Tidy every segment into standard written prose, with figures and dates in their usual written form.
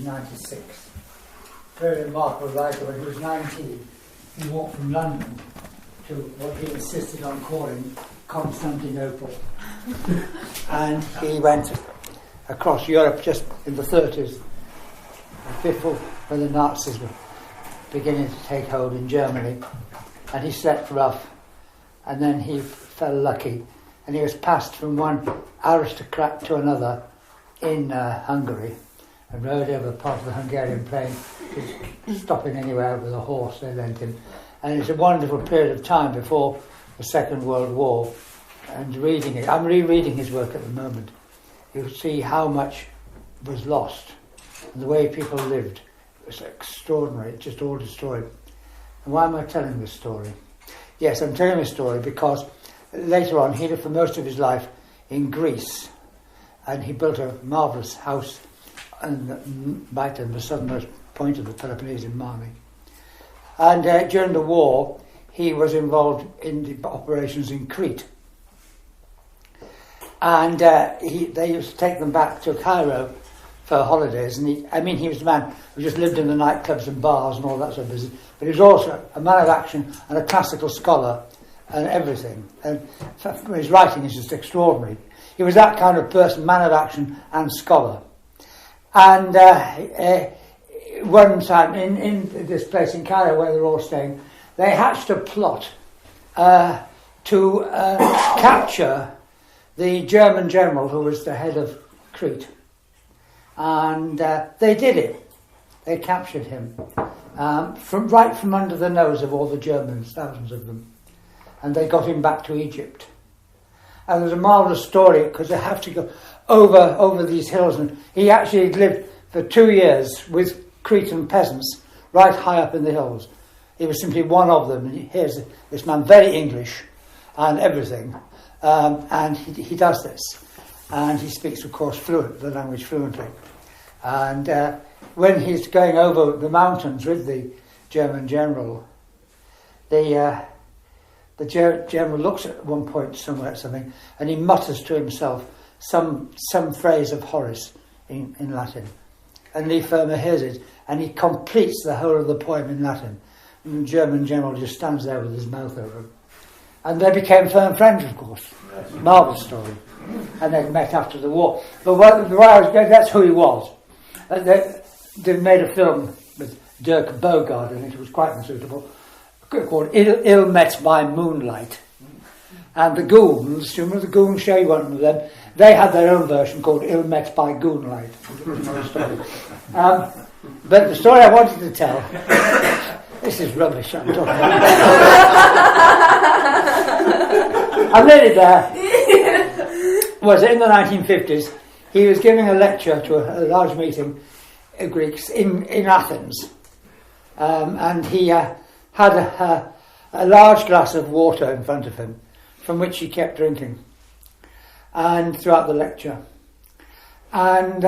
1796. Very remarkable writer. When he was 19, he walked from London to what he insisted on calling Constantinople. And he went across Europe just in the 30s, before when the Nazis were beginning to take hold in Germany. And he slept rough, and then he fell lucky, and he was passed from one aristocrat to another in Hungary, and rode over part of the Hungarian plain, just stopping anywhere with a horse they lent him. And it's a wonderful period of time before the Second World War, and reading it, I'm rereading his work at the moment, you see how much was lost, and the way people lived. It was extraordinary, it's just all destroyed. And why am I telling this story? Yes, I'm telling this story because later on he lived for most of his life in Greece, and he built a marvellous house right in the southernmost point of the Peloponnesian Marming. And during the war, he was involved in the operations in Crete. And they used to take them back to Cairo for holidays. And he was the man who just lived in the nightclubs and bars and all that sort of business. But he was also a man of action and a classical scholar and everything. And his writing is just extraordinary. He was that kind of person, man of action and scholar. And one time in this place in Cairo where they're all staying, they hatched a plot to capture the German general who was the head of Crete. And they did it. They captured him right from under the nose of all the Germans, thousands of them. And they got him back to Egypt. And there's a marvellous story because they have to go over these hills. And he actually lived for 2 years with Cretan peasants right high up in the hills. He was simply one of them. And here's this man, very English and everything. And he does this. And he speaks, of course, the language fluently. And when he's going over the mountains with the German general, the general looks at one point somewhere at something, and he mutters to himself some phrase of Horace in Latin. And Lee Firmer hears it, and he completes the whole of the poem in Latin. And the German general just stands there with his mouth open. And they became firm friends, of course. Marvellous story. And they met after the war. But where I was going, that's who he was. They made a film with Dirk Bogarde in it. It was quite unsuitable. Called Ill Met by Moonlight. And the Goons, you remember the Goon show, you went with them, they had their own version called Ill Met by Goonlight. But the story I wanted to tell, this is rubbish I'm talking about. I'm nearly there. Was in the 1950s, he was giving a lecture to a large meeting of Greeks in Athens. And he had a large glass of water in front of him, from which he kept drinking, and throughout the lecture. And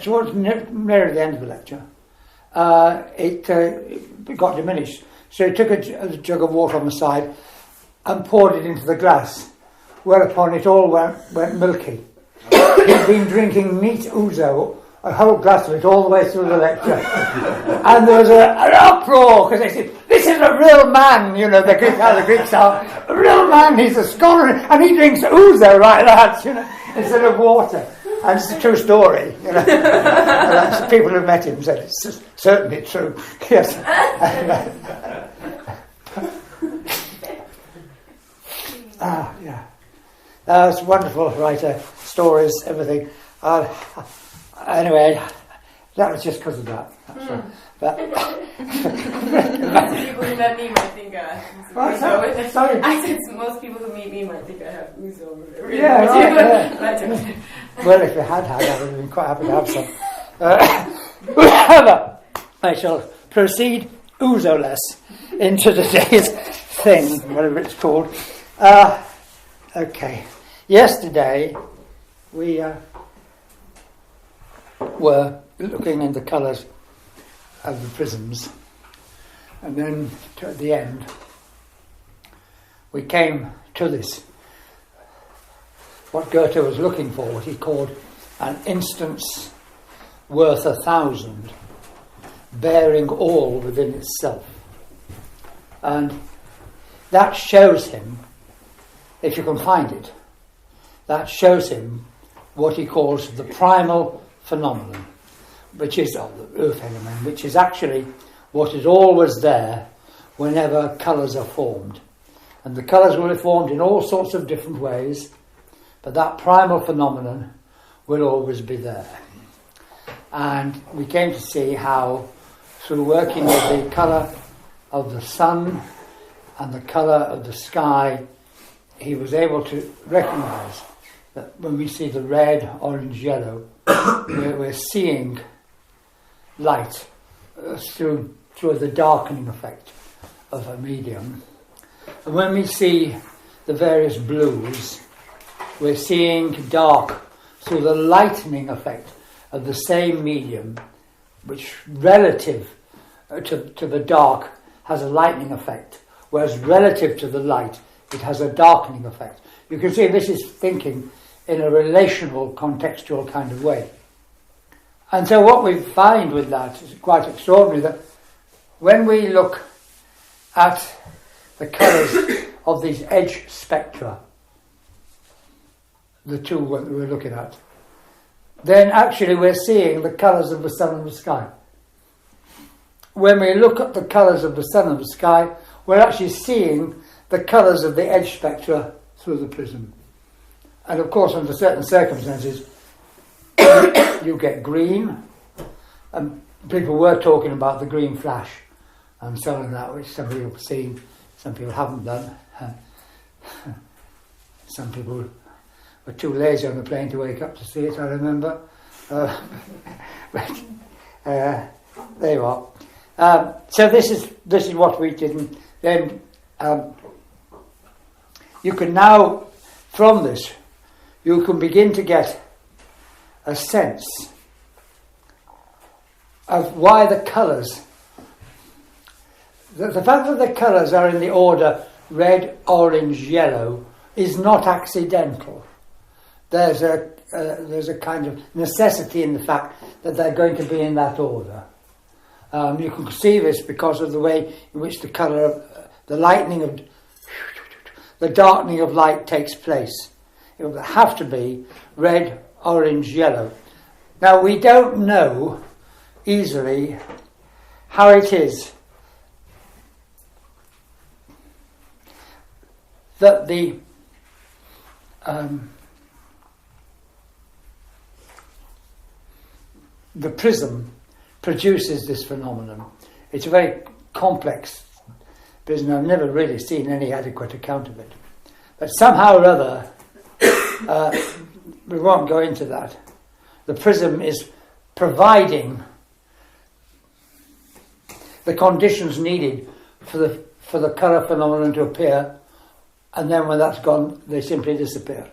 towards near the end of the lecture, it got diminished. So he took a jug of water on the side and poured it into the glass, whereupon it all went milky. He'd been drinking neat ouzo, a whole glass of it all the way through the lecture. And there was an uproar, because they said, this is a real man, you know, how the Greeks are. A real man, he's a scholar, and he drinks ouzo like that, you know, instead of water. And it's a true story, you know. And people who met him said, it's certainly true. Yes. Yeah. It's wonderful writer, stories, everything. Anyway, that was just because of that. But people who met me might think sorry. I said most people who meet me might think I have ouzo. Yeah, right. Well, if you had, I would have been quite happy to have some. However, I shall proceed ouzo-less into today's thing, whatever it's called. Okay. Yesterday, we were looking in the colours of the prisms, and then at the end, we came to this, what Goethe was looking for, what he called an instance worth 1,000, bearing all within itself. And that shows him, if you can find it, that shows him what he calls the primal phenomenon, which is the phenomenon, which is actually what is always there whenever colours are formed. And the colours will be formed in all sorts of different ways, but that primal phenomenon will always be there. And we came to see how, through working with the colour of the sun and the colour of the sky, he was able to recognise that when we see the red, orange, yellow, we're seeing light through the darkening effect of a medium. And when we see the various blues, we're seeing dark through the lightening effect of the same medium, which relative to the dark has a lightening effect, whereas relative to the light it has a darkening effect. You can see this is thinking in a relational, contextual kind of way. And so what we find with that is quite extraordinary, that when we look at the colours of these edge spectra, the two that we're looking at, then actually we're seeing the colours of the sun and the sky. When we look at the colours of the sun and the sky, we're actually seeing the colours of the edge spectra through the prism. And of course, under certain circumstances, you get green, and people were talking about the green flash and so on, that which some people have seen, some people haven't done. Some people were too lazy on the plane to wake up to see it, I remember. But there you are. So this is what we did, and then you can now, from this, you can begin to get a sense of why the colours, the fact that the colours are in the order red, orange, yellow is not accidental. There's a kind of necessity in the fact that they're going to be in that order. You can see this because of the way in which the colour, the lightning of, the darkening of light takes place. It will have to be red, orange, yellow. Now we don't know easily how it is that the prism produces this phenomenon. It's a very complex business. I've never really seen any adequate account of it. But somehow or other, we won't go into that. The prism is providing the conditions needed for the colour phenomenon to appear, and then when that's gone, they simply disappear.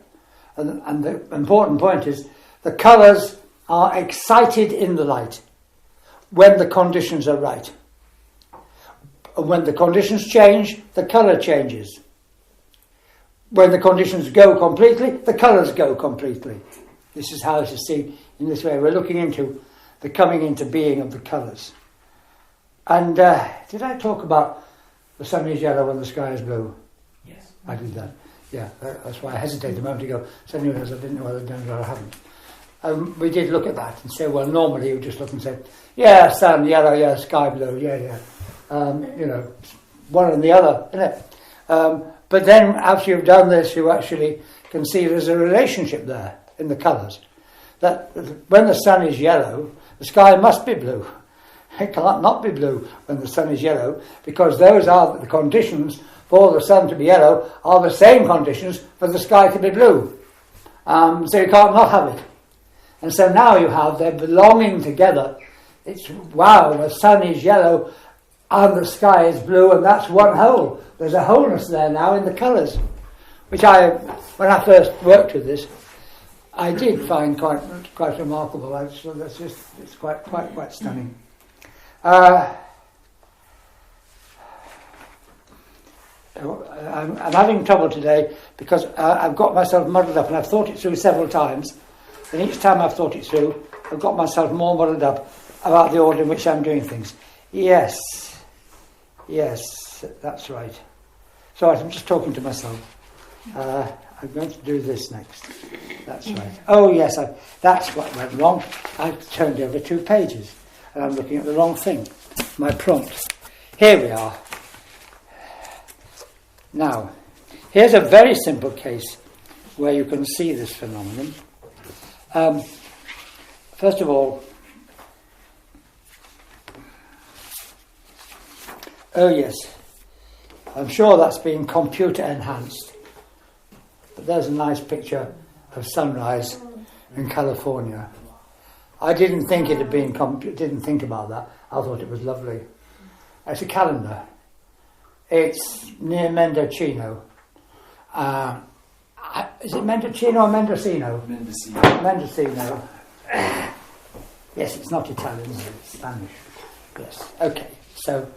And the important point is the colours are excited in the light when the conditions are right. And when the conditions change, the colour changes. When the conditions go completely, the colours go completely. This is how to see in this way. We're looking into the coming into being of the colours. And did I talk about the sun is yellow and the sky is blue? Yes. I did that. Yeah, that's why I hesitated a moment ago. Suddenly realised I didn't know whether I'd done it or I haven't. We did look at that and say, well, normally you just look and say, yeah, sun yellow, yeah, sky blue, yeah. One and the other, isn't it? But then after you've done this, you actually can see there's a relationship there in the colours. That when the sun is yellow, the sky must be blue. It cannot not be blue when the sun is yellow, because those are the conditions for the sun to be yellow are the same conditions for the sky to be blue. So you can't not have it. And so now you have, they're belonging together. It's, wow, the sun is yellow and the sky is blue, and that's one whole. There's a wholeness there now in the colours, which when I first worked with this, I did find quite remarkable. So that's just, it's quite stunning. I'm having trouble today because I've got myself muddled up, and I've thought it through several times, and each time I've thought it through, I've got myself more muddled up about the order in which I'm doing things. Yes, that's right. So I'm just talking to myself. I'm going to do this next. That's right. Oh yes, that's what went wrong. I turned over 2 pages and I'm looking at the wrong thing. My prompt. Here we are. Now, here's a very simple case where you can see this phenomenon. First of all, oh yes, I'm sure that's been computer enhanced. But there's a nice picture of sunrise in California. I didn't think it had been didn't think about that. I thought it was lovely. It's a calendar. It's near Mendocino. Is it Mendocino or Mendocino? Mendocino. Yes, it's not Italian, it's Spanish. Yes. Okay. So,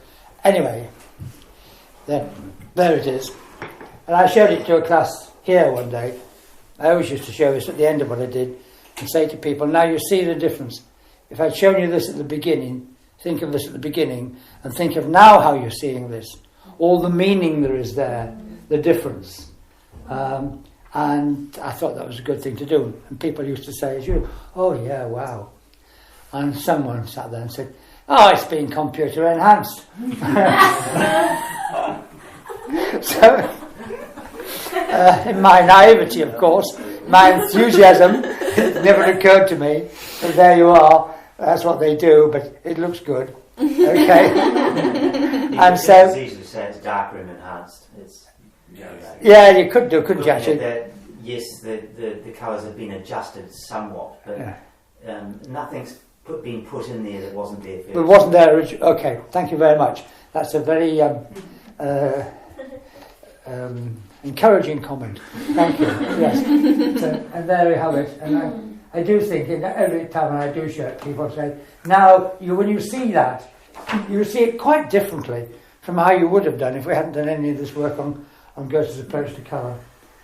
anyway, there it is. And I showed it to a class here one day. I always used to show this at the end of what I did and say to people, now you see the difference. If I'd shown you this at the beginning, think of this at the beginning and think of now how you're seeing this. All the meaning there is there, the difference. And I thought that was a good thing to do. And people used to say, oh yeah, wow. And someone sat there and said, oh, it's been computer enhanced. So, in my naivety, of course, my enthusiasm, it never occurred to me. But there you are. That's what they do, but it looks good. Okay. And so, it's easy to say it's darkroom enhanced. Yeah, you could do, couldn't you? Actually, yes, the colours have been adjusted somewhat, but nothing's been put in there that wasn't there first. But it wasn't there originally. Okay, thank you very much. That's a very encouraging comment. Thank you. Yes. So, and there we have it. And I do think every time I do show it, people say, now when you see that, you see it quite differently from how you would have done if we hadn't done any of this work on Goethe's approach to colour.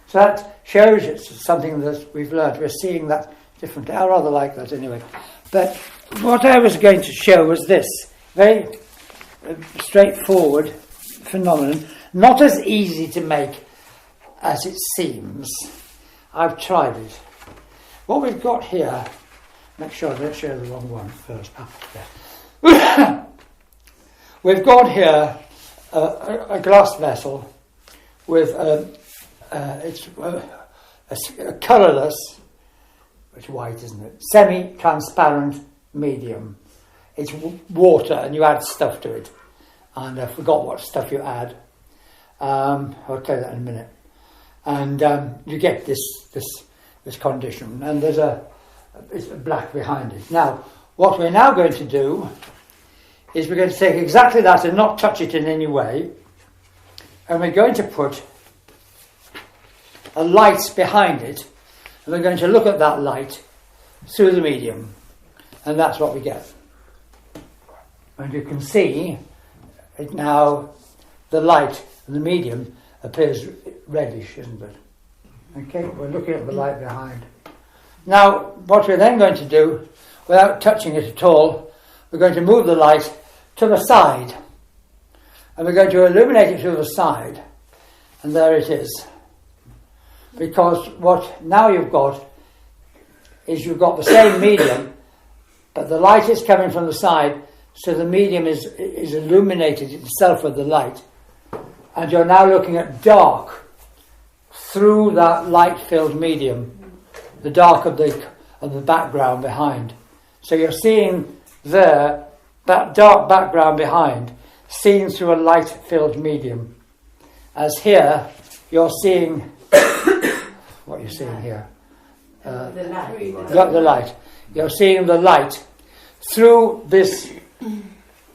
So that shows it's something that we've learned. We're seeing that differently. I rather like that anyway. But what I was going to show was this very straightforward phenomenon, not as easy to make as it seems. I've tried it. What we've got here, make sure I don't show the wrong one first. Yeah. We've got here a glass vessel with it's a colourless, it's white, isn't it? Semi-transparent medium. It's water, and you add stuff to it. And I forgot what stuff you add. I'll tell you that in a minute. And you get this condition, and it's black behind it. Now, what we're now going to do is we're going to take exactly that and not touch it in any way, and we're going to put a light behind it, and we're going to look at that light through the medium, and that's what we get. And you can see it now, the light in the medium appears reddish, isn't it? Okay, we're looking at the light behind. Now, what we're then going to do, without touching it at all, we're going to move the light to the side, and we're going to illuminate it through the side, and there it is. Because what now you've got is you've got the same medium, but the light is coming from the side, so the medium is illuminated itself with the light, and you're now looking at dark through that light-filled medium, the dark of the background behind. So you're seeing there that dark background behind, seen through a light-filled medium. As here, you're seeing what you're seeing here. The light. The light. You're seeing the light through this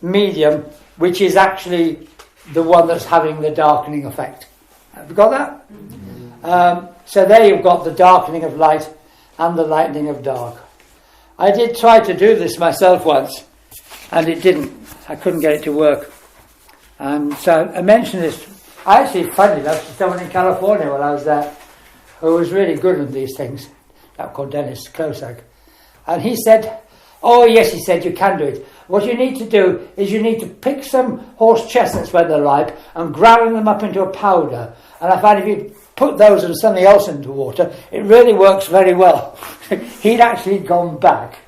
medium, which is actually the one that's having the darkening effect. Have you got that? Mm-hmm. So there you've got the darkening of light and the lightening of dark. I did try to do this myself once, and it didn't. I couldn't get it to work. And so I mentioned this. I actually, funny enough, to someone in California while I was there, who was really good at these things, that called Dennis Klosak. And he said, Oh yes, he said, you can do it. What you need to do is you need to pick some horse chestnuts when they're ripe and grind them up into a powder. And I find if you put those and something else into water, it really works very well. He'd actually gone back.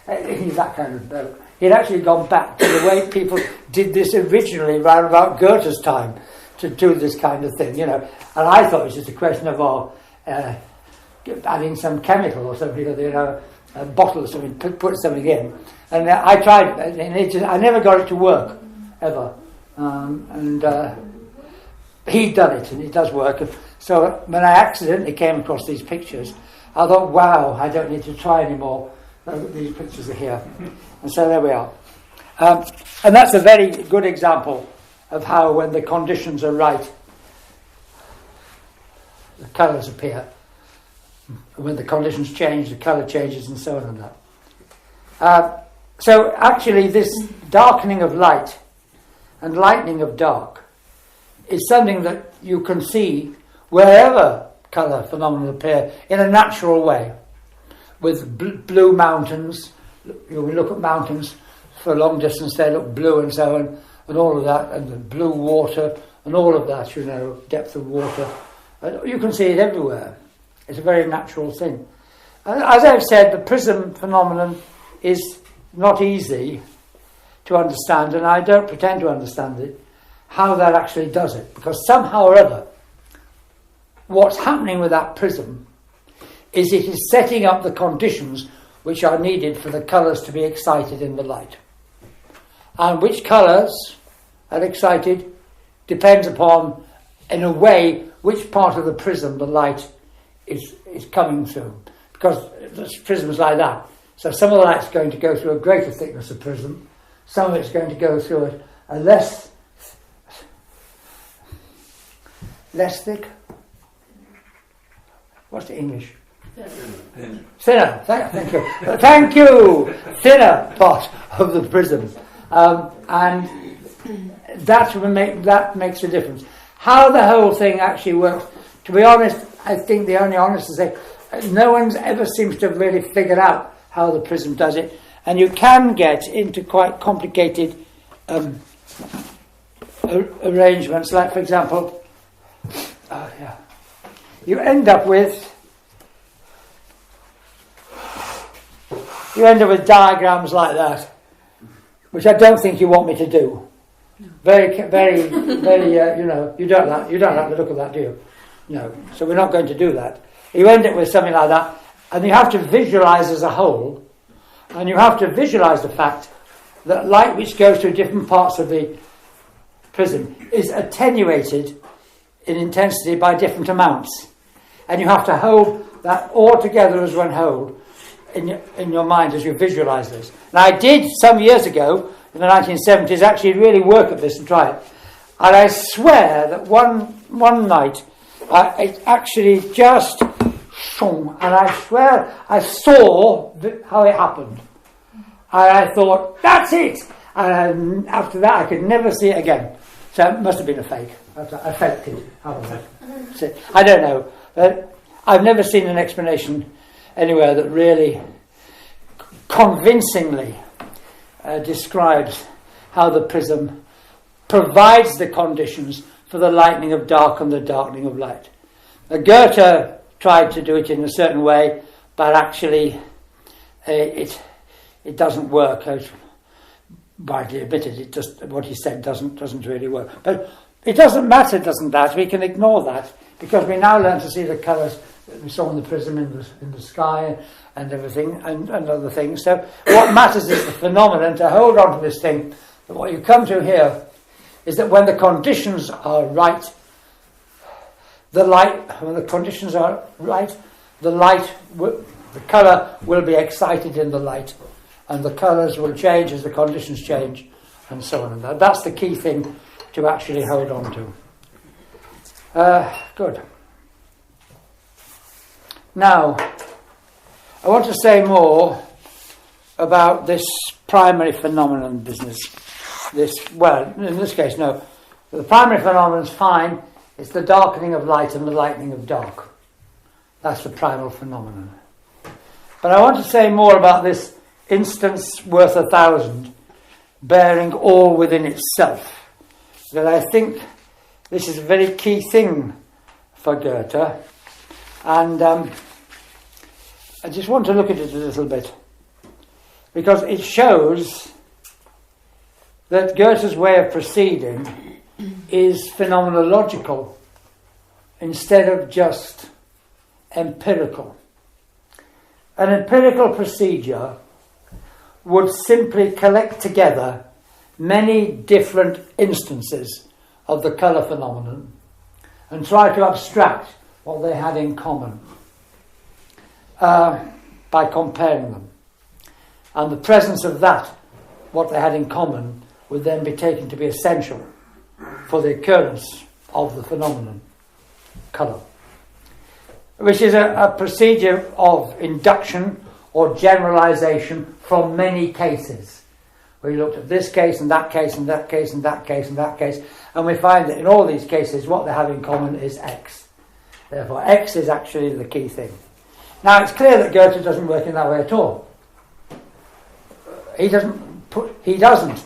He's that kind of bloke. He'd actually gone back to the way people did this originally around about Goethe's time to do this kind of thing, you know. And I thought it was just a question of adding some chemical or something, you know, a bottle or something, put something in. And I tried, and I never got it to work, ever. He'd done it, and it does work. So when I accidentally came across these pictures, I thought, wow, I don't need to try anymore. These pictures are here. And so there we are. And that's a very good example of how when the conditions are right, the colours appear. When the conditions change, the colour changes, and so on and that. So actually this darkening of light and lightening of dark is something that you can see wherever colour phenomena appear in a natural way. With blue mountains, you look at mountains for a long distance, they look blue and so on, and all of that, and the blue water and all of that, you know, depth of water. You can see it everywhere. It's a very natural thing. As I've said, the prism phenomenon is not easy to understand, and I don't pretend to understand it, how that actually does it. Because somehow or other, what's happening with that prism is it is setting up the conditions which are needed for the colours to be excited in the light. And which colours are excited depends upon, in a way, which part of the prism the light is coming through. Because there's prisms like that. So some of the light's going to go through a greater thickness of prism, some of it's going to go through a less thick. What's the English? Thinner. Thank you. Thank you. Thinner part of the prism, and that makes a difference. How the whole thing actually works, to be honest, I think the only honest to say, no one's ever seems to have really figured out how the prism does it, and you can get into quite complicated arrangements. Like, for example, you end up with diagrams like that, which I don't think you want me to do. Very, very, very. You don't like the look of that, do you? No. So we're not going to do that. You end up with something like that, and you have to visualise as a whole, and you have to visualise the fact that light which goes through different parts of the prism is attenuated in intensity by different amounts, and you have to hold that all together as one whole in your mind as you visualise this. Now, I did some years ago in the 1970s actually really work at this and try it, and I swear that one night it actually just shone, and I swear I saw how it happened, and I thought, that's it, and after that I could never see it again. So it must have been a fake. I faked it. I don't know. But I've never seen an explanation anywhere that really convincingly describes how the prism provides the conditions for the lightening of dark and the darkening of light. Goethe tried to do it in a certain way, but actually it doesn't work. Widely admitted, it just what he said doesn't really work. But it doesn't matter, doesn't that? We can ignore that because we now learn to see the colours that we saw in the prism in the sky and everything and other things. So what matters is the phenomenon. To hold on to this thing, that what you come to here is that when the conditions are right, the colour will be excited in the light, and the colours will change as the conditions change, and so on. And that's the key thing to actually hold on to. Good. Now, I want to say more about this primary phenomenon business. In this case, no. The primary phenomenon is fine. It's the darkening of light and the lightening of dark. That's the primal phenomenon. But I want to say more about this instance worth 1,000, bearing all within itself. That I think this is a very key thing for Goethe, and I just want to look at it a little bit, because it shows that Goethe's way of proceeding is phenomenological instead of just empirical. An empirical procedure would simply collect together many different instances of the colour phenomenon and try to abstract what they had in common by comparing them. And the presence of that, what they had in common, would then be taken to be essential for the occurrence of the phenomenon, colour, which is a procedure of induction or generalisation from many cases. We looked at this case and that case and that case and that case and that case, and we find that in all these cases what they have in common is X. Therefore X is actually the key thing. Now it's clear that Goethe doesn't work in that way at all. He doesn't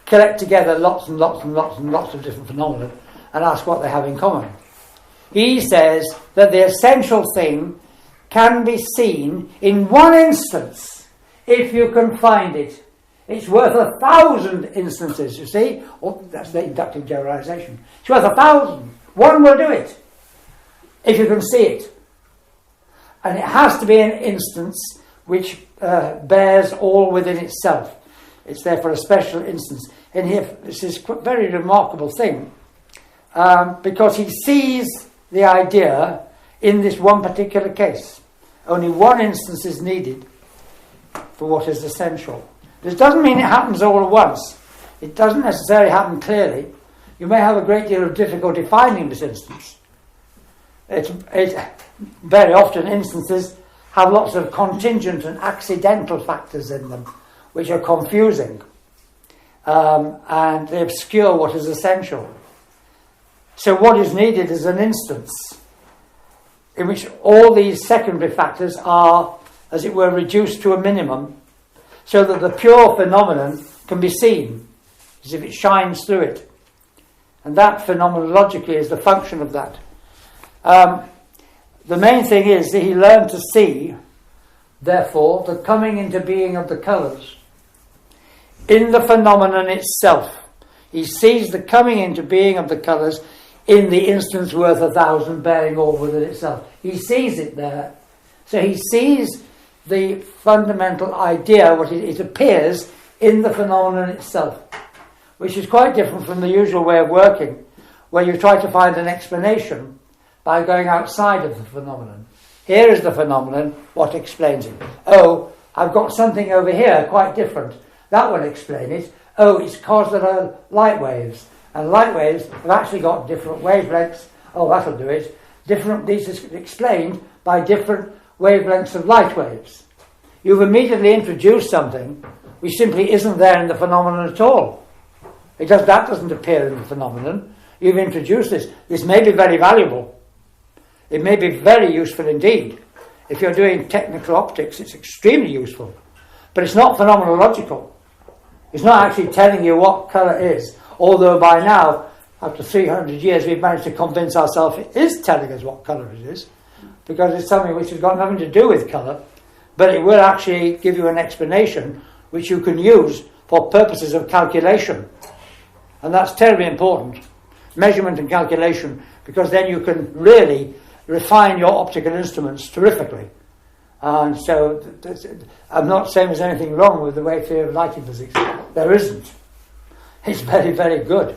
collect together lots and lots and lots and lots of different phenomena and ask what they have in common. He says that the essential thing can be seen in one instance if you can find it. It's worth 1,000 instances, you see. Oh, that's the inductive generalisation. It's worth 1,000. One will do it if you can see it. And it has to be an instance which bears all within itself. It's therefore a special instance. And here, this is a very remarkable thing, because he sees the idea in this one particular case. Only one instance is needed for what is essential. This doesn't mean it happens all at once. It doesn't necessarily happen clearly. You may have a great deal of difficulty finding this instance. Very often instances have lots of contingent and accidental factors in them, which are confusing, and they obscure what is essential. So what is needed is an instance in which all these secondary factors are, as it were, reduced to a minimum, so that the pure phenomenon can be seen, as if it shines through it. And that phenomenologically is the function of that. The main thing is that he learned to see, therefore, the coming into being of the colours in the phenomenon itself. He sees the coming into being of the colours in the instance worth 1,000, bearing all within itself. He sees it there. So he sees the fundamental idea, what it appears in the phenomenon itself, which is quite different from the usual way of working, where you try to find an explanation by going outside of the phenomenon. Here is the phenomenon, what explains it? Oh, I've got something over here quite different. That will explain it. Oh, it's because there are light waves. And light waves have actually got different wavelengths. Oh, that'll do it. These are explained by different wavelengths of light waves. You've immediately introduced something which simply isn't there in the phenomenon at all. That doesn't appear in the phenomenon. You've introduced this. This may be very valuable. It may be very useful indeed. If you're doing technical optics, it's extremely useful. But it's not phenomenological. It's not actually telling you what colour is. Although by now, after 300 years, we've managed to convince ourselves it is telling us what colour it is, because it's something which has got nothing to do with colour, but it will actually give you an explanation which you can use for purposes of calculation. And that's terribly important. Measurement and calculation, because then you can really refine your optical instruments terrifically. And so I'm not saying there's anything wrong with the way theory of lighting physics. There isn't. It's very, very good.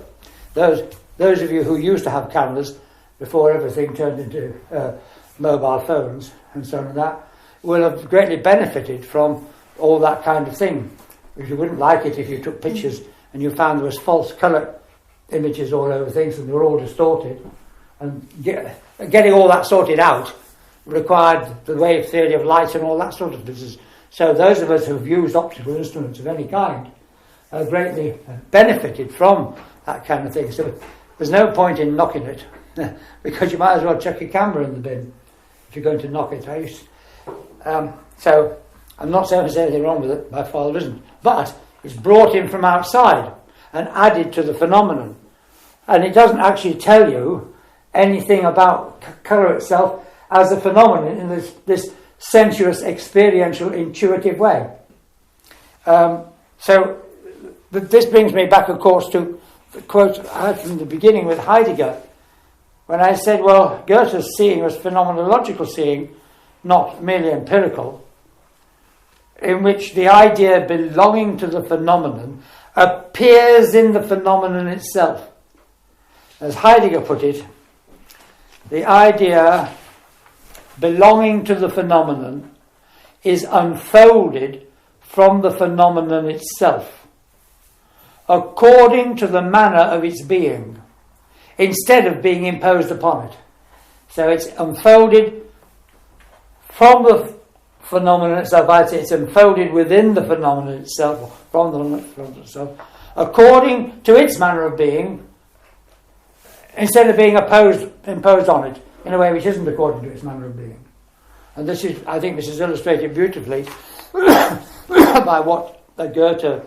Those of you who used to have cameras before everything turned into mobile phones and so on and that will have greatly benefited from all that kind of thing. Because you wouldn't like it if you took pictures and you found there was false colour images all over things and they were all distorted. And getting all that sorted out required the wave theory of light and all that sort of business. So those of us who've used optical instruments of any kind have greatly benefited from that kind of thing. So there's no point in knocking it, because you might as well chuck your camera in the bin if you're going to knock it. So I'm not saying there's anything wrong with it, my father isn't, but it's brought in from outside and added to the phenomenon. And it doesn't actually tell you anything about colour itself as a phenomenon in this sensuous, experiential, intuitive way. So this brings me back, of course, to the quote I had from the beginning with Heidegger, when I said, well, Goethe's seeing was phenomenological seeing, not merely empirical, in which the idea belonging to the phenomenon appears in the phenomenon itself. As Heidegger put it, the idea belonging to the phenomenon is unfolded from the phenomenon itself, according to the manner of its being, instead of being imposed upon it. So it's unfolded from the phenomenon itself. I'd say it's unfolded within the phenomenon itself, or from the phenomenon itself, according to its manner of being, instead of being imposed on it in a way which isn't according to its manner of being. And this is, I think, this is illustrated beautifully by what Goethe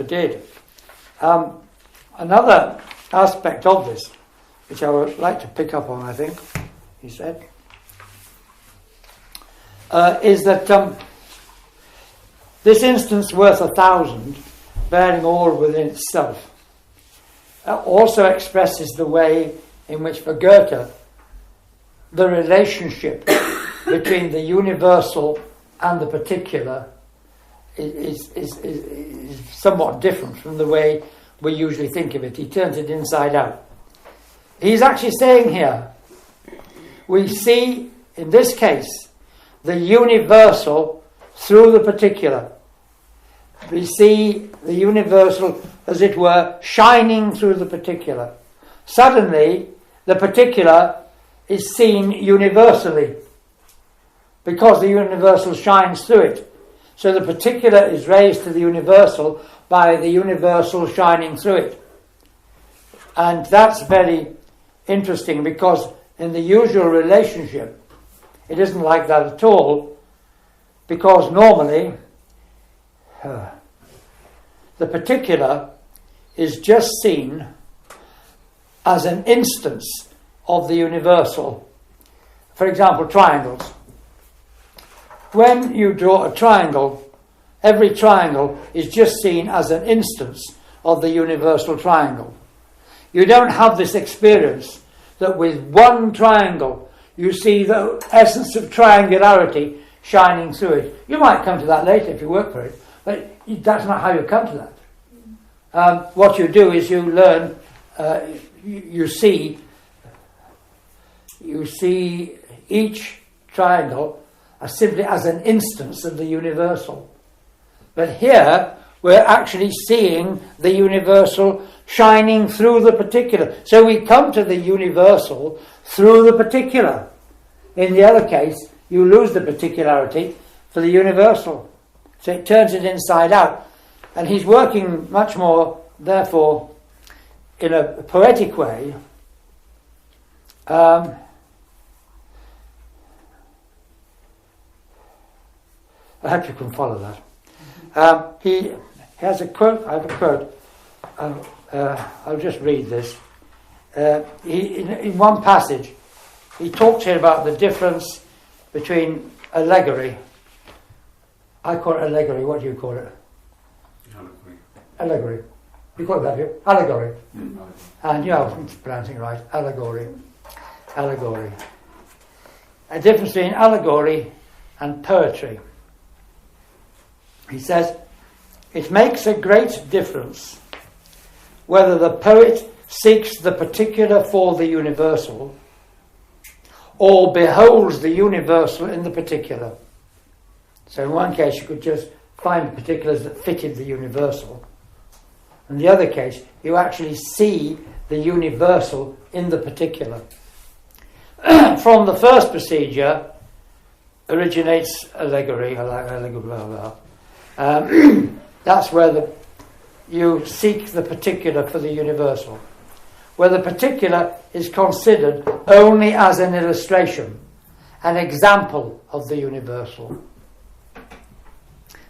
did. Another aspect of this, which I would like to pick up on, I think, he said, is that this instance worth 1,000, bearing all within itself, also expresses the way in which, for Goethe, the relationship between the universal and the particular is somewhat different from the way we usually think of it. He turns it inside out. He's actually saying here, we see, in this case, the universal through the particular. We see the universal, as it were, shining through the particular. Suddenly, the particular is seen universally, because the universal shines through it. So the particular is raised to the universal by the universal shining through it. And that's very interesting, because in the usual relationship, it isn't like that at all, because normally the particular is just seen as an instance of the universal. For example, triangles. When you draw a triangle, every triangle is just seen as an instance of the universal triangle. You don't have this experience that with one triangle you see the essence of triangularity shining through it. You might come to that later if you work for it, but that's not how you come to that. What you do is you learn, you see each triangle simply as an instance of the universal. But here we're actually seeing the universal shining through the particular. So we come to the universal through the particular. In the other case, you lose the particularity for the universal. So it turns it inside out. And he's working much more, therefore, in a poetic way. I hope you can follow that. He has a quote. I have a quote. I'll just read this. In one passage, he talks here about the difference between allegory. I call it allegory. What do you call it? Allegory. Allegory. You call it that, do you? Allegory. And I wasn't pronouncing it right. Allegory. Allegory. A difference between allegory and poetry. He says, it makes a great difference whether the poet seeks the particular for the universal or beholds the universal in the particular. So in one case you could just find particulars that fitted the universal. In the other case, you actually see the universal in the particular. From the first procedure originates allegory, that's where you seek the particular for the universal, where the particular is considered only as an illustration, an example of the universal.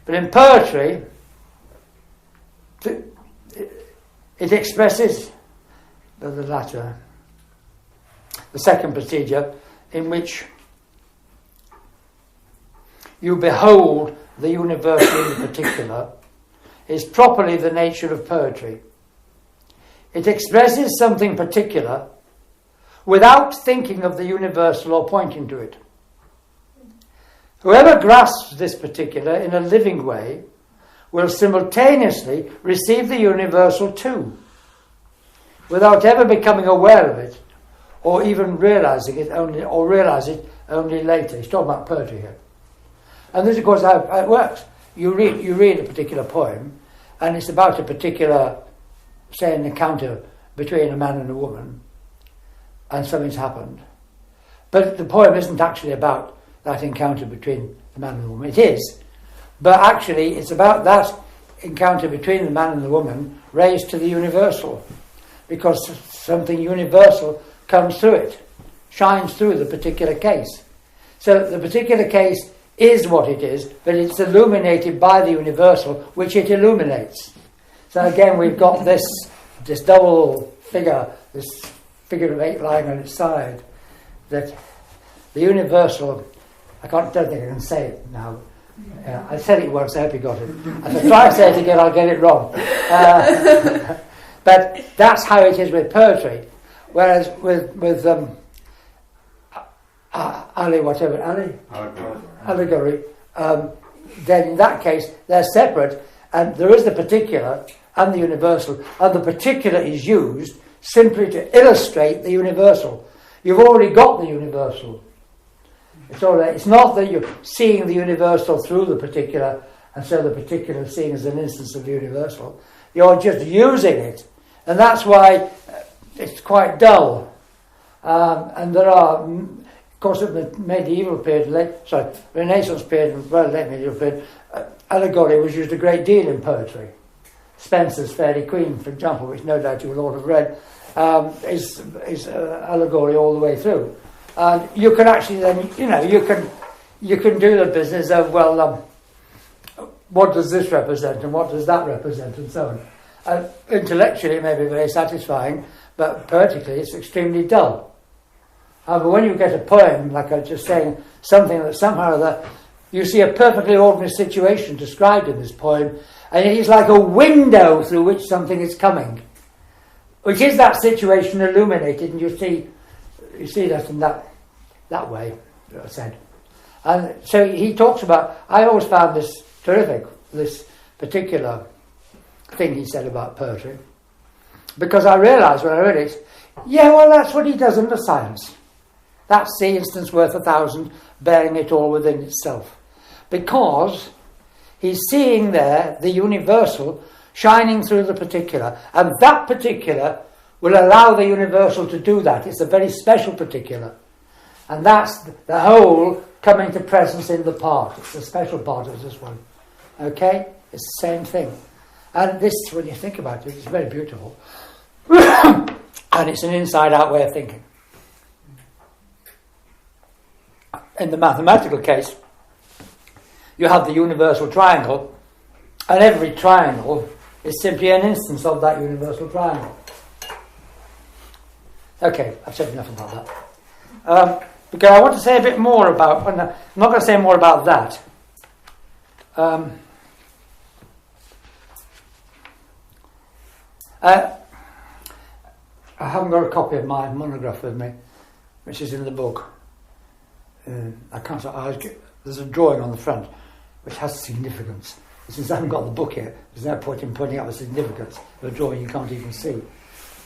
But in poetry, it expresses the latter, the second procedure, in which you behold the universal in the particular, is properly the nature of poetry. It expresses something particular without thinking of the universal or pointing to it. Whoever grasps this particular in a living way will simultaneously receive the universal too, without ever becoming aware of it, or even realizing it only, or realize it only later. He's talking about poetry here. And this, of course, how it works. You read a particular poem, and it's about a particular, say, an encounter between a man and a woman, and something's happened. But the poem isn't actually about that encounter between the man and the woman. It is, but actually it's about that encounter between the man and the woman raised to the universal, because something universal comes through it, shines through the particular case. So the particular case is what it is, but it's illuminated by the universal, which it illuminates. So again, we've got this double figure, this figure of 8 lying on its side, that the universal, don't think I can say it now. I said it once, I hope you got it. If I try to say it again, I'll get it wrong. But that's how it is with poetry. Whereas with allegory, then in that case they're separate, and there is the particular and the universal, and the particular is used simply to illustrate the universal. You've already got the universal. It's not that you're seeing the universal through the particular, and so the particular is seen as an instance of the universal. You're just using it, and that's why it's quite dull. And there are, of course, in the medieval period, Renaissance period, late medieval period, allegory was used a great deal in poetry. Spenser's Faerie Queene, for example, which no doubt you will all have read, is allegory all the way through. And you can actually then, you can do the business of, what does this represent and what does that represent and so on. Intellectually it may be very satisfying, but poetically it's extremely dull. However, when you get a poem, like I was just saying, something that somehow or other, you see a perfectly ordinary situation described in this poem, and it is like a window through which something is coming, which is that situation illuminated, and you see that in that way, I said. And so he talks about, I always found this terrific, this particular thing he said about poetry, because I realised when I read it, that's what he does under science. That's the instance worth 1,000, bearing it all within itself. Because he's seeing there the universal shining through the particular, and that particular will allow the universal to do that. It's a very special particular. And that's the whole coming to presence in the part. It's a special part of this one. Okay? It's the same thing. And this, when you think about it, it's very beautiful. And it's an inside-out way of thinking. In the mathematical case, you have the universal triangle, and every triangle is simply an instance of that universal triangle. Okay, I've said enough about that. Because I want to say a bit more about, I'm not going to say more about that. I haven't got a copy of my monograph with me, which is in the book. There's a drawing on the front which has significance. Since I haven't got the book here, there's no point in pointing out the significance of a drawing you can't even see.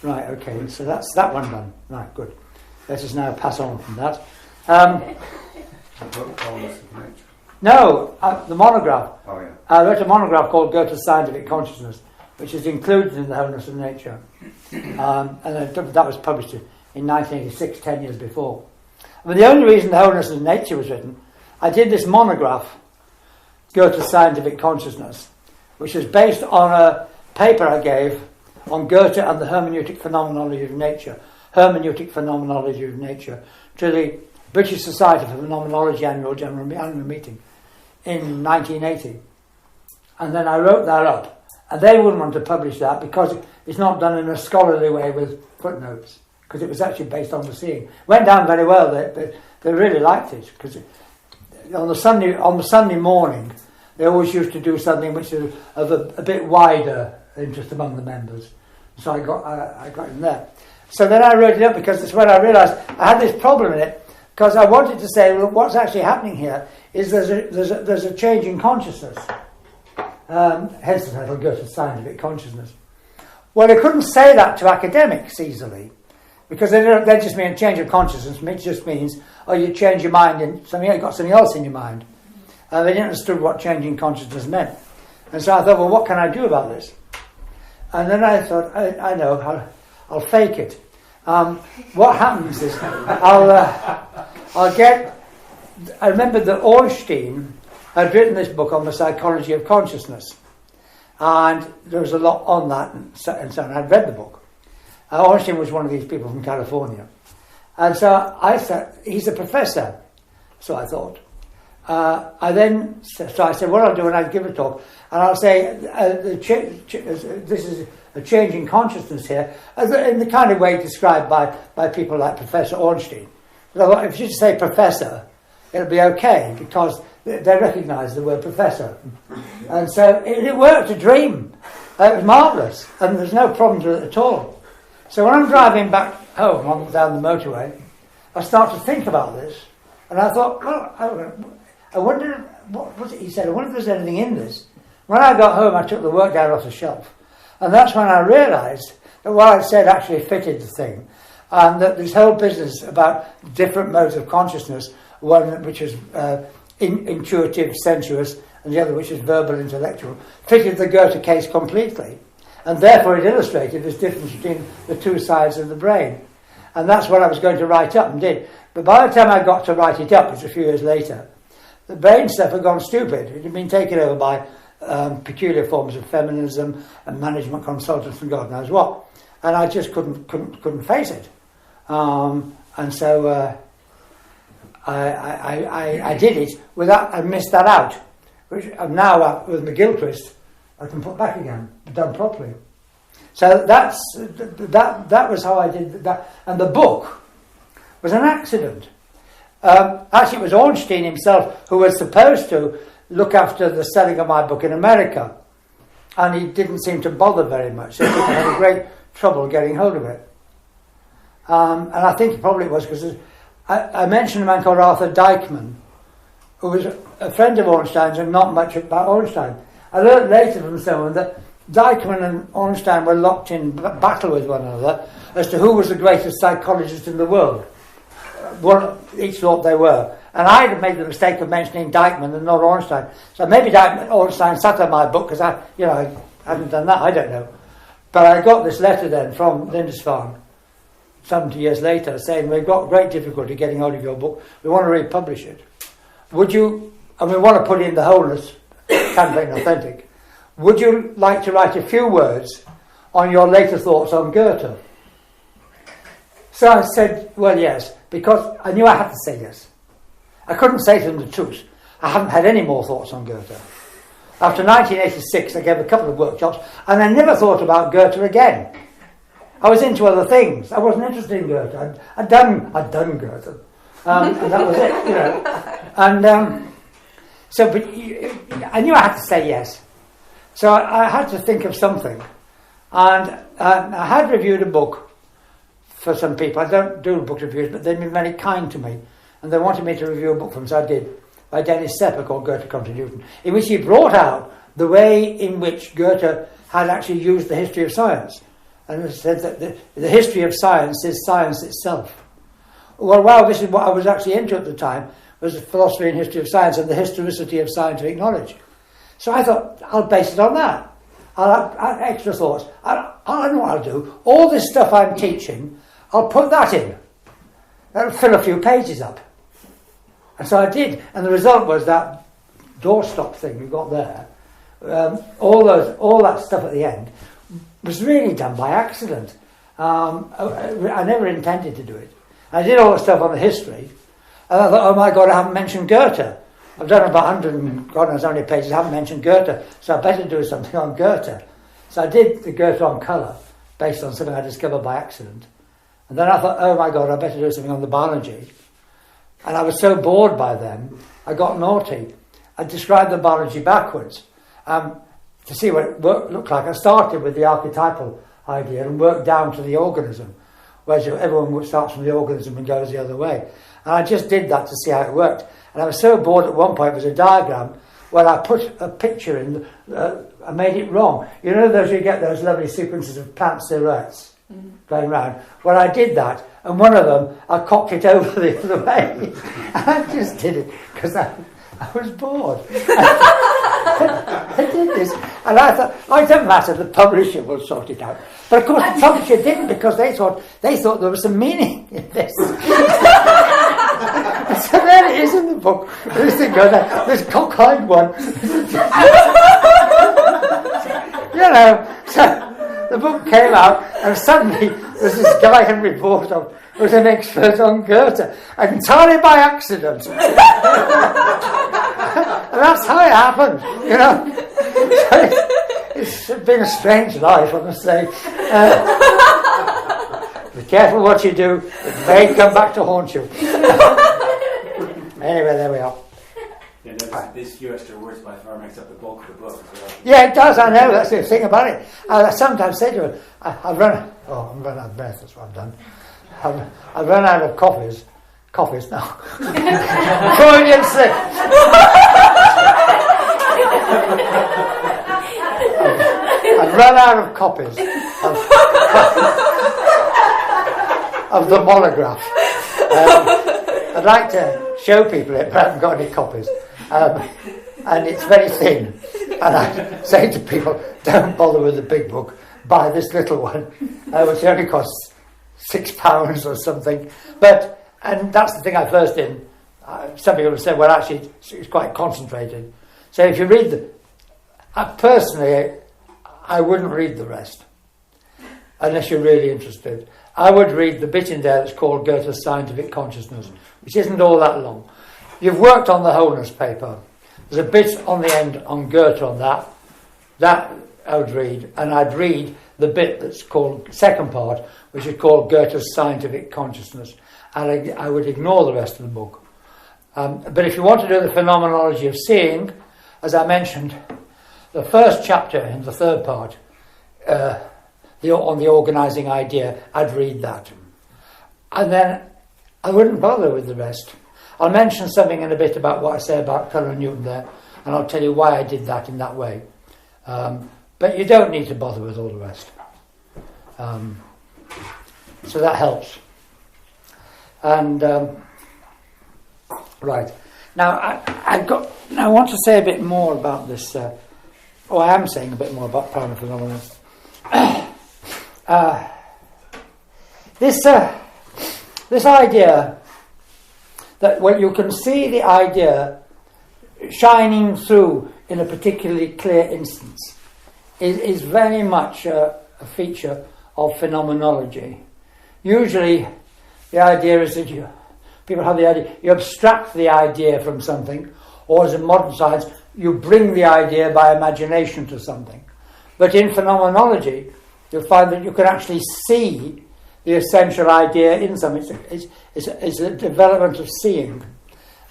Right, okay, so that's that one done. Right, good. Let us now pass on from that. The monograph. Oh, yeah. I wrote a monograph called Goethe's Scientific Consciousness, which is included in The Wholeness of Nature. And that was published in 1986, 10 years before. But the only reason The Wholeness of Nature was written, I did this monograph, Goethe's Scientific Consciousness, which was based on a paper I gave on Goethe and the hermeneutic phenomenology of nature, to the British Society for Phenomenology annual general meeting in 1980. And then I wrote that up. And they wouldn't want to publish that because it's not done in a scholarly way with footnotes, because it was actually based on the seeing. Went down very well. They really liked it, because on the Sunday morning, they always used to do something which is of a bit wider interest among the members. So I got in there. So then I wrote it up, because it's when I realised I had this problem in it, because I wanted to say, well, what's actually happening here is there's a change in consciousness. Hence the title, Goethe's Scientific Consciousness. Well, they couldn't say that to academics easily, because they just mean a change of consciousness. It just means, oh, you change your mind and you've got something else in your mind. They didn't understand what changing consciousness meant. And so I thought, well, what can I do about this? And then I thought, I know, I'll fake it. What happens is, I remember that Ornstein had written this book on the psychology of consciousness. And there was a lot on that, and so I'd read the book. Ornstein was one of these people from California. And so I said, he's a professor. So I thought. So I said, what I'll do, and I'll give a talk, and I'll say, this is a change in consciousness here, in the kind of way described by people like Professor Ornstein. But I thought, if you just say professor, it'll be okay, because they recognise the word professor. And so it worked a dream. It was marvellous, and there's no problems with it at all. So when I'm driving back home down the motorway, I start to think about this, and I thought, well, I wonder, what was it he said? I wonder if there's anything in this. When I got home, I took the work down off the shelf. And that's when I realised that what I said actually fitted the thing. And that this whole business about different modes of consciousness, one which is intuitive, sensuous, and the other which is verbal, intellectual, fitted the Goethe case completely. And therefore it illustrated this difference between the two sides of the brain. And that's what I was going to write up, and did. But by the time I got to write it up, which was a few years later, the brain stuff had gone stupid. It had been taken over by peculiar forms of feminism and management consultants and God knows what. And I just couldn't face it. And so I did it without, I missed that out. Which now with McGilchrist, I can put back again, done properly. So that was how I did that. And the book was an accident. Actually, it was Ornstein himself who was supposed to look after the selling of my book in America. And he didn't seem to bother very much. So he had a great trouble getting hold of it. And I think probably it was because I mentioned a man called Arthur Dykman, who was a friend of Ornstein's and not much about Ornstein. I learned later from someone that Dykman and Ornstein were locked in battle with one another as to who was the greatest psychologist in the world. Each thought they were. And I had made the mistake of mentioning Dykman and not Ornstein. So maybe Ornstein sat on my book because I hadn't done that, I don't know. But I got this letter then from Lindisfarne 70 years later saying, we've got great difficulty getting hold of your book. We want to republish it. Would you, and we want to put in the wholeness, campaign authentic. Would you like to write a few words on your later thoughts on Goethe? So I said, well, yes, because I knew I had to say yes. I couldn't say to them the truth. I haven't had any more thoughts on Goethe. After 1986, I gave a couple of workshops, and I never thought about Goethe again. I was into other things. I wasn't interested in Goethe. I'd done Goethe, and that was it, you know. And so, but I knew I had to say yes. So I had to think of something, and I had reviewed a book for some people. I don't do book reviews, but they've been very kind to me, and they wanted me to review a book for them, so I did, by Dennis Sepper, called Goethe Contribution, in which he brought out the way in which Goethe had actually used the history of science, and said that the history of science is science itself. Well, this is what I was actually into at the time, was philosophy and history of science and the historicity of scientific knowledge. So I thought, I'll base it on that. I'll add extra thoughts. I know what I'll do. All this stuff I'm teaching, I'll put that in. That'll fill a few pages up. And so I did. And the result was that doorstop thing you got there. All that stuff at the end was really done by accident. I never intended to do it. I did all the stuff on the history. And I thought, oh my God, I haven't mentioned Goethe. I've done about 100 and God knows how many pages. I haven't mentioned Goethe, so I better do something on Goethe. So I did the Goethe on colour, based on something I discovered by accident. And then I thought, oh my God, I better do something on the biology. And I was so bored by them, I got naughty. I described the biology backwards to see what it looked like. I started with the archetypal idea and worked down to the organism, whereas everyone starts from the organism and goes the other way. And I just did that to see how it worked. And I was so bored at one point, it was a diagram where I put a picture in, I made it wrong. You know you get those lovely sequences of plant silhouettes going round? Well, I did that, and one of them, I cocked it over the other way. I just did it because I was bored. I did this, and I thought, oh, it doesn't matter, the publisher will sort it out. But of course, the publisher didn't, because they thought there was some meaning in this. So there it is in the book. This thing goes there, this cockeyed one. So the book came out, and suddenly there's this guy, Henri Bortoft, who was an expert on Goethe, entirely by accident. And that's how it happened, So it's been a strange life, I must say. Be careful what you do, it may come back to haunt you. Anyway, there we are. Yeah, this few extra words by far makes up the bulk of the book. Yeah, it does, I know, that's the thing about it. I sometimes say to her, I'm running out of breath, that's what I've done. I've run out of coffees now. Freudian slip. I've run out of copies of the monograph. I'd like to show people it, but I haven't got any copies. And it's very thin. And I say to people, don't bother with the big book, buy this little one, which only costs £6 or something. And that's the thing I first did. Some people have said, well, actually, it's quite concentrated. So if you read personally, I wouldn't read the rest, unless you're really interested. I would read the bit in there that's called Goethe's Scientific Consciousness, which isn't all that long. You've worked on the wholeness paper. There's a bit on the end on Goethe on that. That I would read, and I'd read the bit that's called, second part, which is called Goethe's Scientific Consciousness, and I would ignore the rest of the book. But if you want to do the phenomenology of seeing, as I mentioned, the first chapter in the third part, on the organising idea, I'd read that. And then I wouldn't bother with the rest. I'll mention something in a bit about what I say about Colour and Newton there, and I'll tell you why I did that in that way. But you don't need to bother with all the rest. So that helps. And right. Now I want to say a bit more about this. I am saying a bit more about primary phenomena. This idea that you can see the idea shining through in a particularly clear instance is very much a feature of phenomenology. Usually the idea is that people have the idea, you abstract the idea from something, or as in modern science, you bring the idea by imagination to something. But in phenomenology, you'll find that you can actually see the essential idea in something. It's a development of seeing.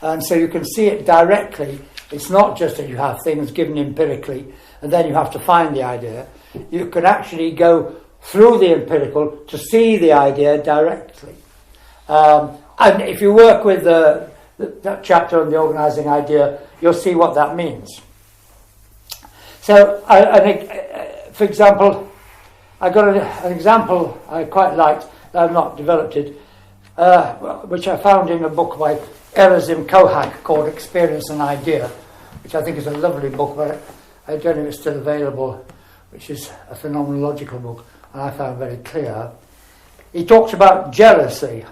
And so you can see it directly. It's not just that you have things given empirically and then you have to find the idea. You can actually go through the empirical to see the idea directly. And if you work with that chapter on the organising idea, you'll see what that means. So, for example, I got an example I quite liked, I've not developed it, which I found in a book by Erazim Kohak called Experience and Idea, which I think is a lovely book, but I don't know if it's still available, which is a phenomenological book, and I found very clear. He talks about jealousy,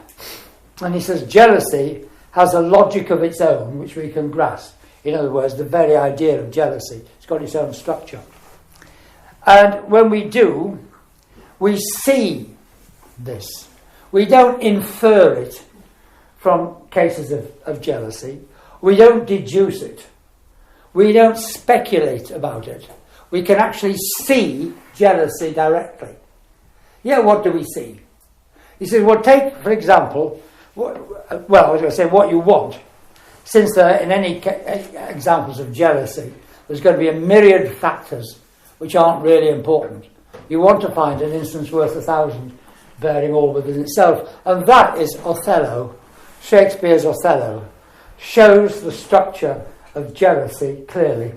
and he says jealousy has a logic of its own, which we can grasp. In other words, the very idea of jealousy, it's got its own structure. And when we do, we see this. We don't infer it from cases of jealousy, We don't deduce it. We don't speculate about it. We can actually see jealousy directly. Yeah, what do we see? He says, well, take, for example, I was going to say what you want. Since there, in any examples of jealousy, there's going to be a myriad factors which aren't really important. You want to find an instance worth 1,000, bearing all within itself. And that is Othello. Shakespeare's Othello shows the structure of jealousy clearly.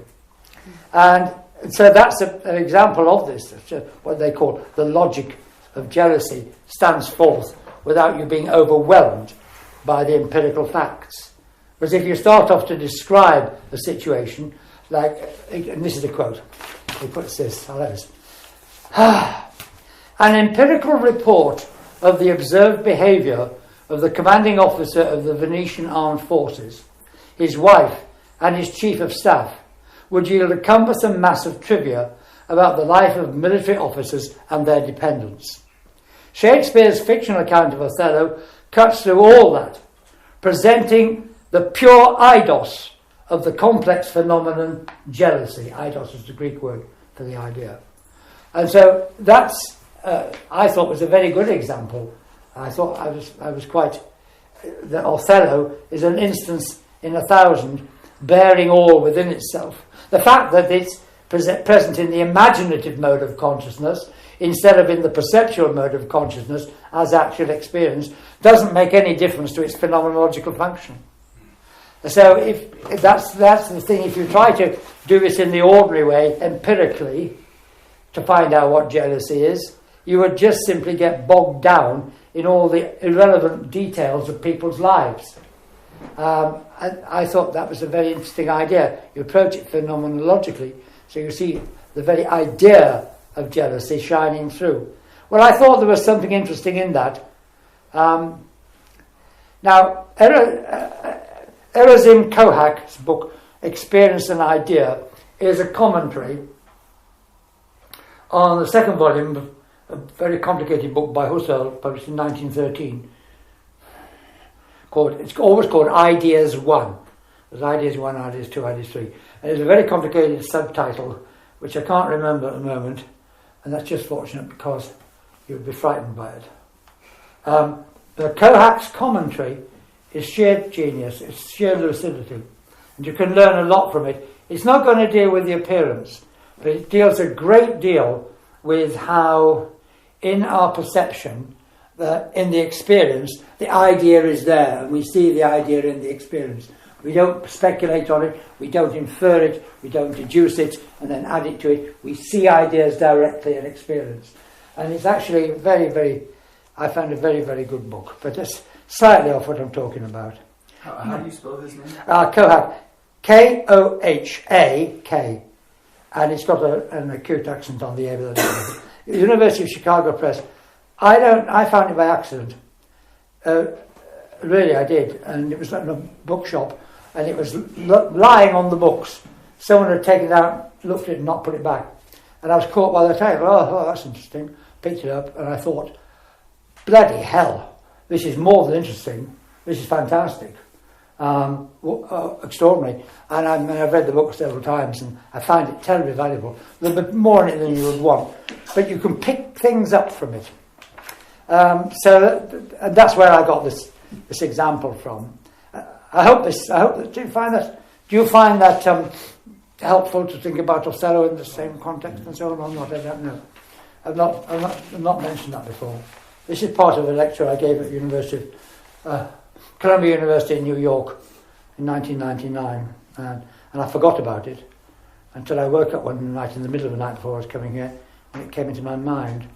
And so that's an example of this. What they call the logic of jealousy stands forth without you being overwhelmed by the empirical facts. Whereas if you start off to describe the situation, like, and this is a quote, he puts this, an empirical report of the observed behaviour of the commanding officer of the Venetian armed forces, his wife and his chief of staff would yield a cumbersome mass of trivia about the life of military officers and their dependents. Shakespeare's fictional account of Othello cuts through all that, presenting the pure eidos of the complex phenomenon jealousy. Eidos is the Greek word for the idea. And so that's, I thought, was a very good example. I thought I was quite, that Othello is an instance in 1,000 bearing all within itself. The fact that it's present in the imaginative mode of consciousness instead of in the perceptual mode of consciousness as actual experience doesn't make any difference to its phenomenological function. So if that's the thing, if you try to do this in the ordinary way, empirically, to find out what jealousy is, you would just simply get bogged down in all the irrelevant details of people's lives. And I thought that was a very interesting idea. You approach it phenomenologically, so you see the very idea of jealousy shining through. Well, I thought there was something interesting in that. Now, Erozim Kohak's book, Experience and Idea, is a commentary on the second volume of a very complicated book by Husserl, published in 1913. It's always called Ideas 1. There's Ideas 1, Ideas 2, Ideas 3. And there's a very complicated subtitle, which I can't remember at the moment, and that's just fortunate because you would be frightened by it. The Kohak's commentary is sheer genius, it's sheer lucidity, and you can learn a lot from it. It's not going to deal with the appearance, but it deals a great deal with how, in our perception, in the experience, the idea is there, and we see the idea in the experience. We don't speculate on it, we don't infer it, we don't deduce it, and then add it to it. We see ideas directly in experience. And it's actually I found a very, very good book, but it's slightly off what I'm talking about. How do you spell his name? Kohak, K-O-H-A-K, and it's got an acute accent on the A. The University of Chicago Press. I found it by accident. Really, I did, and it was in a bookshop, and it was lying on the books. Someone had taken it out, looked at it, and not put it back. And I was caught by the title. Oh, that's interesting. Picked it up, and I thought, bloody hell, this is more than interesting. This is fantastic. Extraordinary. And I've read the book several times, and I find it terribly valuable. There's a bit more in it than you would want, but you can pick things up from it. And that's where I got this example from. I hope that do you find that helpful to think about Othello in the same context and so on or not? I don't know. I've not mentioned that before. This is part of a lecture I gave at Columbia University in New York in 1999, and I forgot about it until I woke up one night in the middle of the night before I was coming here, and it came into my mind.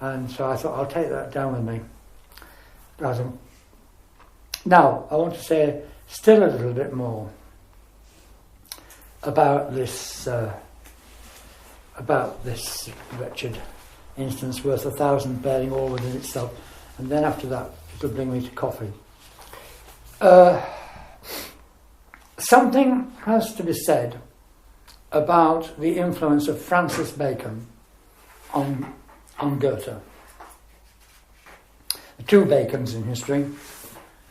And so I thought, I'll take that down with me. Now, I want to say still a little bit more about this wretched instance worth 1,000 bearing all within itself. And then after that, it'll bring me to coffee. Something has to be said about the influence of Francis Bacon on Goethe. The two Bacons in history.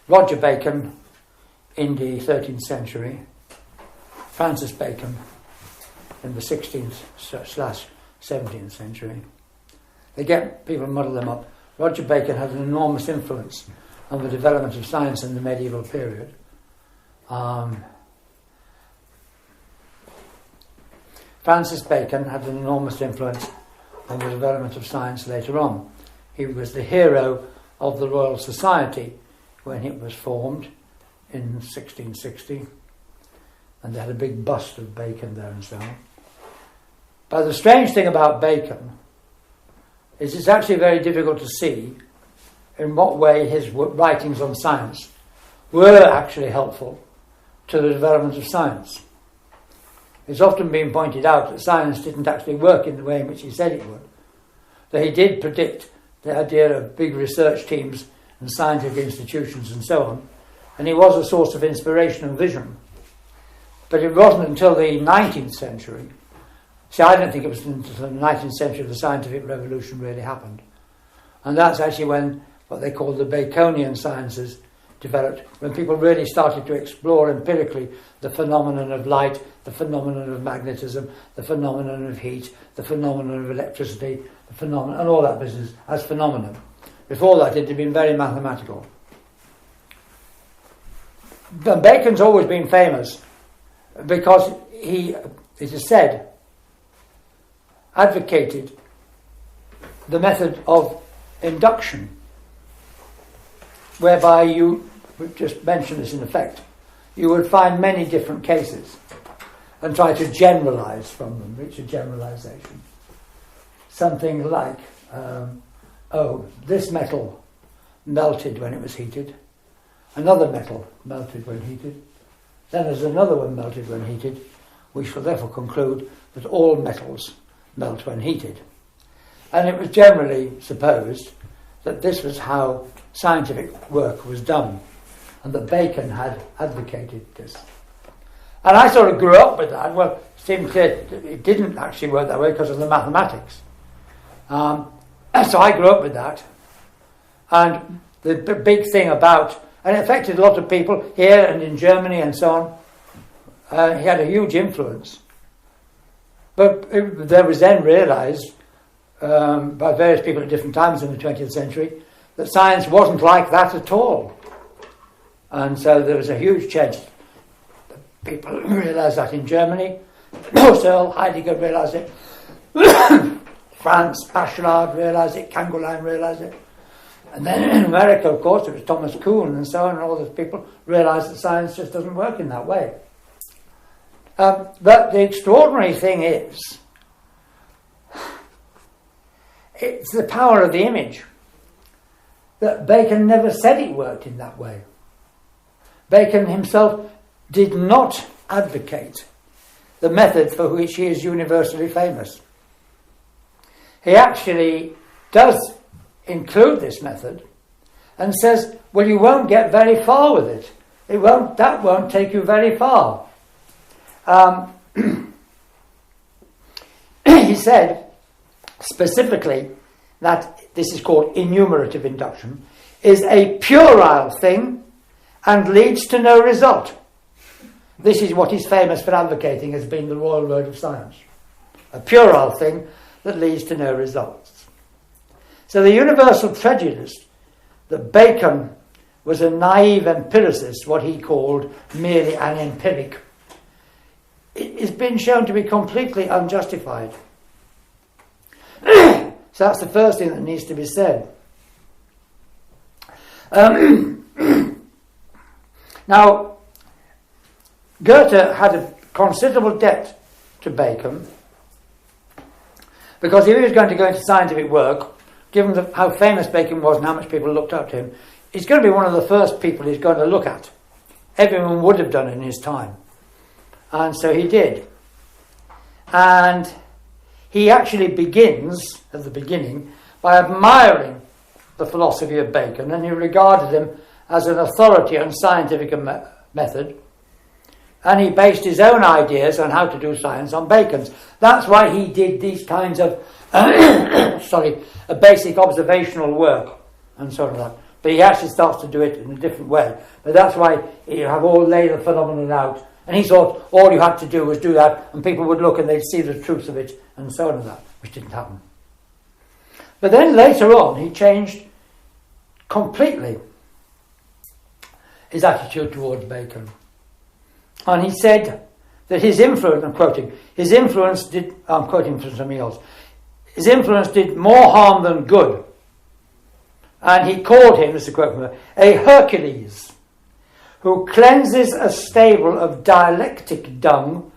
Roger Bacon, in the 13th century, Francis Bacon in the 16th/17th century. They get people muddle them up. Roger Bacon had an enormous influence on the development of science in the medieval period. Francis Bacon had an enormous influence on the development of science later on. He was the hero of the Royal Society when it was formed in 1660, and they had a big bust of Bacon there and so on. But the strange thing about Bacon is it's actually very difficult to see in what way his writings on science were actually helpful to the development of science. It's often been pointed out that science didn't actually work in the way in which he said it would. That he did predict the idea of big research teams and scientific institutions and so on, and he was a source of inspiration and vision. But it wasn't until the 19th century. See, I don't think it was until the 19th century the scientific revolution really happened. And that's actually when what they call the Baconian sciences developed, when people really started to explore empirically the phenomenon of light, the phenomenon of magnetism, the phenomenon of heat, the phenomenon of electricity, the phenomenon, and all that business as phenomenon. Before that, it had been very mathematical. But Bacon's always been famous because he, it is said, advocated the method of induction, whereby you, we just mentioned this in effect, you would find many different cases and try to generalize from them, reach a generalization. Something like, this metal melted when it was heated, another metal melted when heated, then there's another one melted when heated. We shall therefore conclude that all metals melt when heated. And it was generally supposed that this was how scientific work was done, and that Bacon had advocated this. And I sort of grew up with that. Well, it seemed clear that it didn't actually work that way because of the mathematics. And so I grew up with that. And the big thing about, and it affected a lot of people here and in Germany and so on. He had a huge influence. But there was then realised by various people at different times in the 20th century that science wasn't like that at all. And so there was a huge change. People realised that in Germany. Husserl, Heidegger realised it. France, Bachelard realised it. Kangulein realised it. And then in America, of course, it was Thomas Kuhn and so on, and all those people realised that science just doesn't work in that way. But the extraordinary thing is, it's the power of the image. That Bacon never said it worked in that way. Bacon himself did not advocate the method for which he is universally famous. He actually does include this method and says, well, you won't get very far with it. That won't take you very far. He said specifically that this is called enumerative induction, is a puerile thing and leads to no result. This is what he's famous for advocating as being the royal road of science. A puerile thing that leads to no results. So the universal prejudice that Bacon was a naive empiricist, what he called merely an empiric, it's been shown to be completely unjustified. So that's the first thing that needs to be said. Now, Goethe had a considerable debt to Bacon because if he was going to go into scientific work, given how famous Bacon was and how much people looked up to him, he's going to be one of the first people he's going to look at. Everyone would have done in his time. And so he did. And he actually begins, at the beginning, by admiring the philosophy of Bacon, and he regarded him as an authority on scientific method, and he based his own ideas on how to do science on Bacon's. That's why he did these kinds of basic observational work and sort of that, But he actually starts to do it in a different way. But that's why you have all lay the phenomenon out. And he thought all you had to do was do that, and people would look and they'd see the truth of it, and so on and that, which didn't happen. But then later on, he changed completely his attitude towards Bacon. And he said that his influence, I'm quoting from something else, his influence did more harm than good. And he called him, this is a quote from him, a Hercules who cleanses a stable of dialectic dung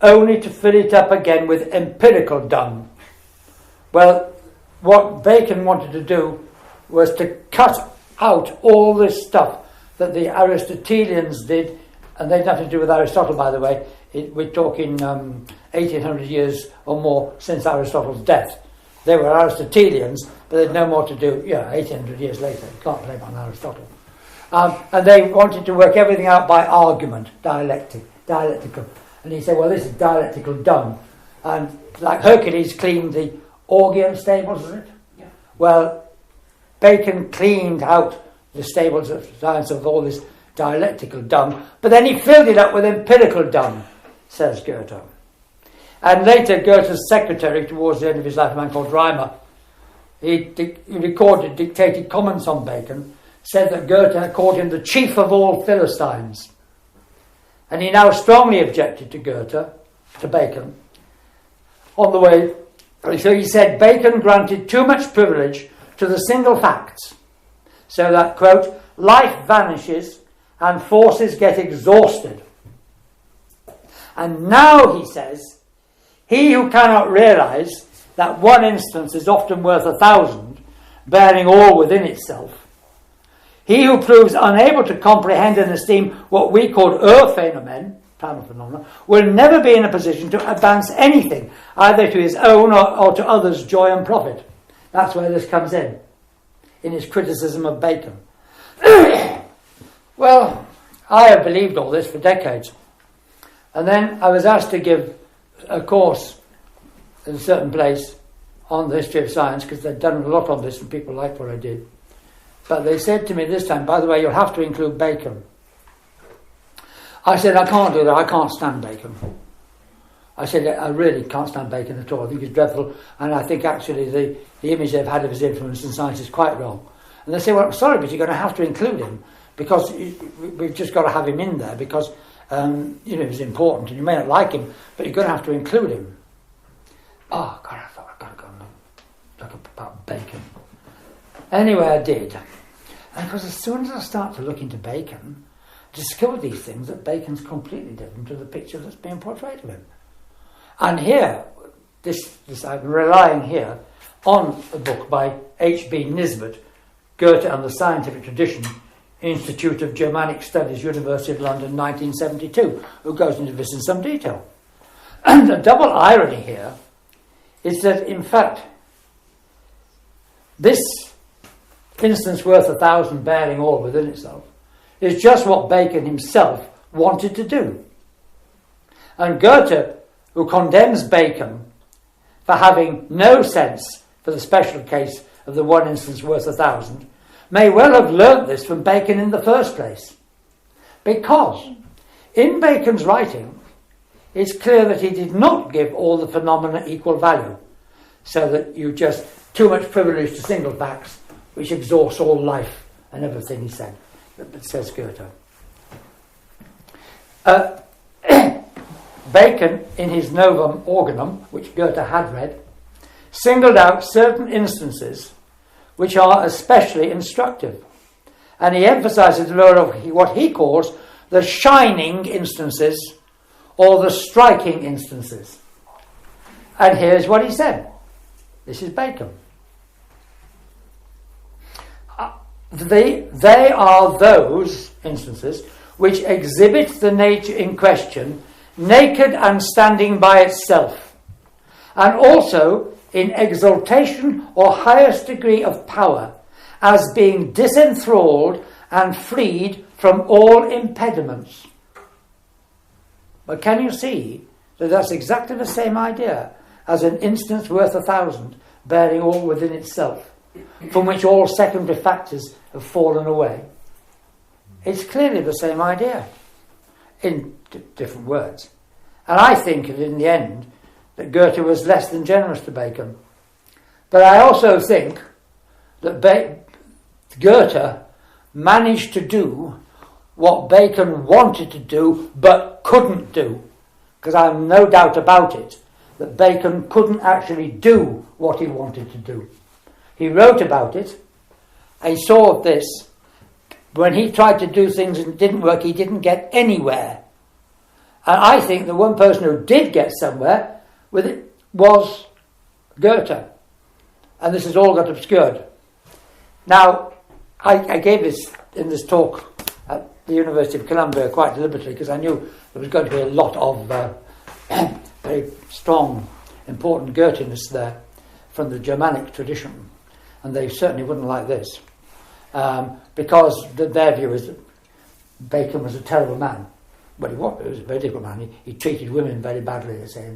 only to fill it up again with empirical dung. Well, what Bacon wanted to do was to cut out all this stuff that the Aristotelians did, and they had nothing to do with Aristotle, by the way. We're talking 1800 years or more since Aristotle's death. They were Aristotelians, but they had no more to do, 1800 years later. You can't blame on Aristotle. And they wanted to work everything out by argument, dialectical. And he said, well, this is dialectical dung. And like Hercules cleaned the Augean stables, isn't it? Yeah. Well, Bacon cleaned out the stables of science of all this dialectical dung, but then he filled it up with empirical dung, says Goethe. And later, Goethe's secretary, towards the end of his life, a man called Reimer, he dictated comments on Bacon, said that Goethe had called him the chief of all Philistines. And he now strongly objected to Goethe, to Bacon, on the way. So he said Bacon granted too much privilege to the single facts, so that, quote, life vanishes and forces get exhausted. And now, he says, he who cannot realise that one instance is often worth 1,000, bearing all within itself, he who proves unable to comprehend and esteem what we call Urphänomen, phenomena, will never be in a position to advance anything, either to his own or to others' joy and profit. That's where this comes in his criticism of Bacon. Well, I have believed all this for decades. And then I was asked to give a course in a certain place on the history of science, because they'd done a lot on this and people liked what I did. But they said to me this time, by the way, you'll have to include Bacon. I said, I can't do that. I can't stand Bacon. I said, I really can't stand Bacon at all. I think he's dreadful. And I think actually the image they've had of his influence in science is quite wrong. And they say, well, I'm sorry, but you're going to have to include him, because we've just got to have him in there, because he's important and you may not like him, but you're going to have to include him. Oh, God, I thought I've got to go and look about Bacon. Anyway, I did. And because as soon as I start to look into Bacon, I discover these things, that Bacon's completely different to the picture that's being portrayed of him. And here, this I'm relying here on a book by H.B. Nisbet, Goethe and the Scientific Tradition, Institute of Germanic Studies, University of London, 1972, who goes into this in some detail. And the double irony here is that, in fact, this instance worth 1,000 bearing all within itself is just what Bacon himself wanted to do. And Goethe, who condemns Bacon for having no sense for the special case of the one instance worth 1,000, may well have learnt this from Bacon in the first place. Because in Bacon's writing, it's clear that he did not give all the phenomena equal value, so that you just too much privilege to single facts, which exhausts all life and everything, he said. That says Goethe. Bacon, in his Novum Organum, which Goethe had read, singled out certain instances which are especially instructive. And he emphasizes the role of what he calls the shining instances or the striking instances. And here's what he said. This is Bacon. They are those instances which exhibit the nature in question naked and standing by itself, and also in exaltation or highest degree of power, as being disenthralled and freed from all impediments. But can you see that that's exactly the same idea as an instance worth 1,000, bearing all within itself from which all secondary factors have fallen away. It's clearly the same idea, in different words. And I think that in the end, that Goethe was less than generous to Bacon. But I also think that Goethe managed to do what Bacon wanted to do but couldn't do. Because I have no doubt about it, that Bacon couldn't actually do what he wanted to do. He wrote about it, and he saw this. When he tried to do things and it didn't work, he didn't get anywhere. And I think the one person who did get somewhere with it was Goethe. And this has all got obscured. Now, I gave this in this talk at the University of Columbia quite deliberately because I knew there was going to be a lot of very strong, important Goethiness there from the Germanic tradition. And they certainly wouldn't like this. Because their view is that Bacon was a terrible man. Well, he was a very difficult man. He treated women very badly, they say.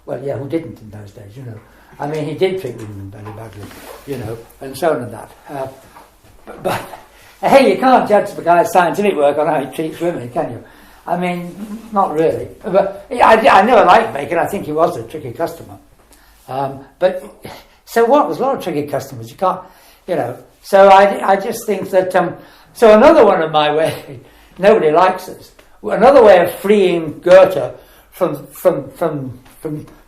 Well, yeah, who didn't in those days, you know. I mean, he did treat women very badly, you know, and so on and that. But hey, you can't judge the guy's scientific work on how he treats women, can you? I mean, not really. But I never liked Bacon. I think he was a tricky customer. But so what? There's a lot of tricky customers. You can't, you know. So I just think that. So another one of my ways, nobody likes this. Another way of freeing Goethe from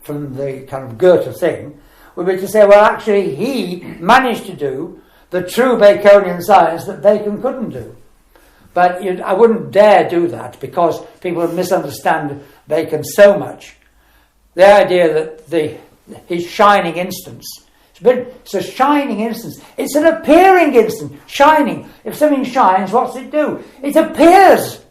the kind of Goethe thing would be to say, well, actually, he managed to do the true Baconian science that Bacon couldn't do. But I wouldn't dare do that because people misunderstand Bacon so much. The idea that his shining instance, it's a shining instance. It's an appearing instance. Shining. If something shines, what's it do? It appears.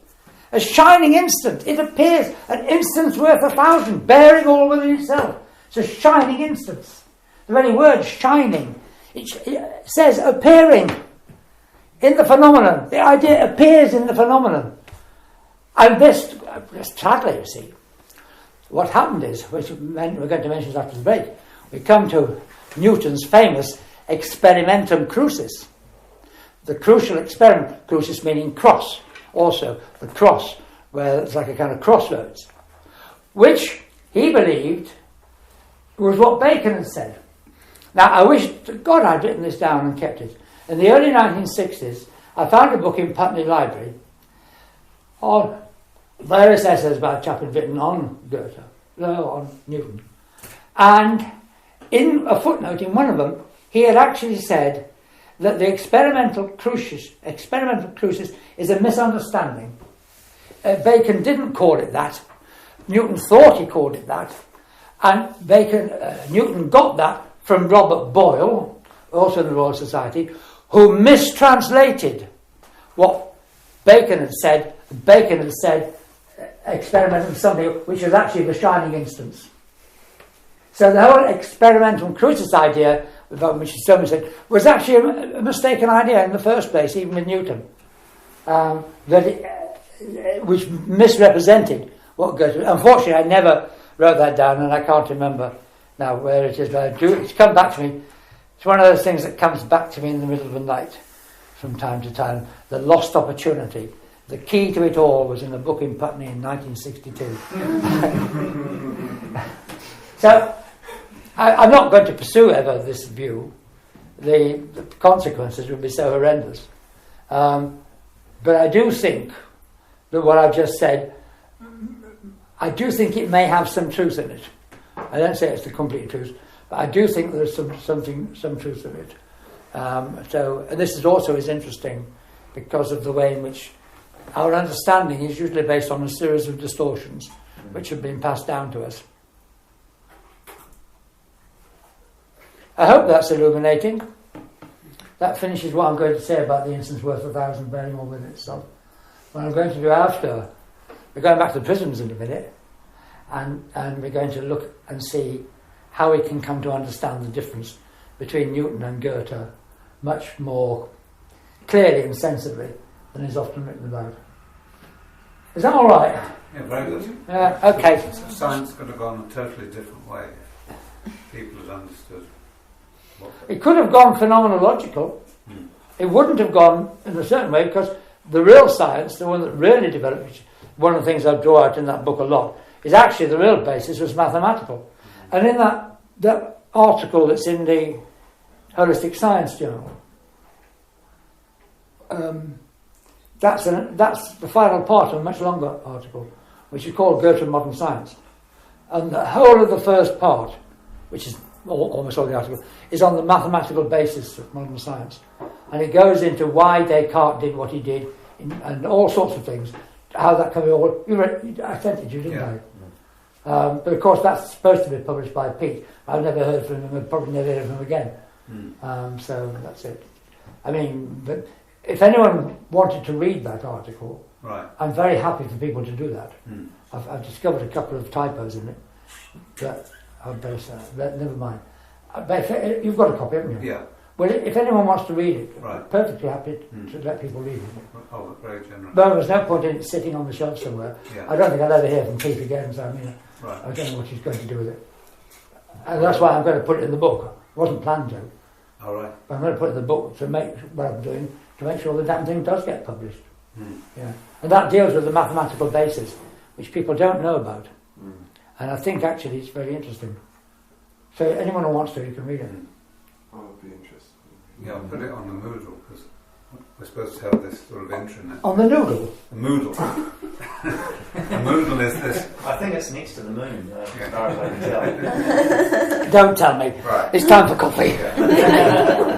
A shining instant. It appears. An instant's worth 1,000, bearing all within itself. It's a shining instance. The very word shining, it says appearing in the phenomenon. The idea appears in the phenomenon. And this, sadly, you see, what happened is, which we're going to mention this after the break, we come to Newton's famous experimentum crucis. The crucial experiment, crucis meaning cross. Also, the cross, where it's like a kind of crossroads, which he believed was what Bacon had said. Now, I wish to God I'd written this down and kept it. In the early 1960s, I found a book in Putney Library on various essays by a chap who'd written on Goethe, on Newton. And in a footnote in one of them, he had actually said that the experimental crucis is a misunderstanding. Bacon didn't call it that. Newton thought he called it that. And Newton got that from Robert Boyle, also in the Royal Society, who mistranslated what Bacon had said. Bacon had said experimental something which was actually the shining instance. So the whole experimental crucis idea, about which someone said, was actually a mistaken idea in the first place, even with Newton, which misrepresented what Goethe. Unfortunately, I never wrote that down, and I can't remember now where it is. But it's come back to me. It's one of those things that comes back to me in the middle of the night, from time to time. The lost opportunity. The key to it all was in a book in Putney in 1962. So, I'm not going to pursue ever this view. The consequences would be so horrendous. But I do think that what I've just said, I do think it may have some truth in it. I don't say it's the complete truth, but I do think there's some truth in it. And this is also interesting because of the way in which our understanding is usually based on a series of distortions which have been passed down to us. I hope that's illuminating. That finishes what I'm going to say about the instance worth 1,000 bearing all within itself. What I'm going to do after, we're going back to the prisms in a minute, and we're going to look and see how we can come to understand the difference between Newton and Goethe much more clearly and sensibly than is often written about. Is that all right? Yeah, very good. Okay. Science could have gone a totally different way if people had understood It could have gone phenomenological. It wouldn't have gone in a certain way, because the real science, the one that really developed, which one of the things I draw out in that book a lot, is actually the real basis was mathematical. And in that article that's in the Holistic Science Journal, that's the final part of a much longer article, which is called Go to Modern Science. And the whole of the first part, which is almost all the article, is on the mathematical basis of modern science. And it goes into why Descartes did what he did, and all sorts of things, how that can be all... I sent it to you, didn't I? But of course that's supposed to be published by Pete. I've never heard from him, and probably never heard from him again. So that's it. I mean, but if anyone wanted to read that article, right, I'm very happy for people to do that. I've discovered a couple of typos in it, but I'll never mind. But you've got a copy, haven't you? Yeah. Well, if anyone wants to read it, right, perfectly happy to let people read it. Oh, very generous. But there's no point in it sitting on the shelf somewhere. Yeah. I don't think I'll ever hear from Pete again, so I mean, right, I don't know what he's going to do with it. And that's why I'm going to put it in the book. I wasn't planned to. all right. But I'm going to put it in the book to make what I'm doing, to make sure the damn thing does get published. Yeah. And that deals with the mathematical basis, which people don't know about. And I think actually it's very interesting. So anyone who wants to, you can read it. I would be interested. Yeah, I'll put it on the Moodle, because we're supposed to have this sort of intranet. On the noodle? The Moodle. The Moodle is this. I think it's next to the moon, as far as I can tell. Don't tell me. Right. It's time for coffee. Yeah.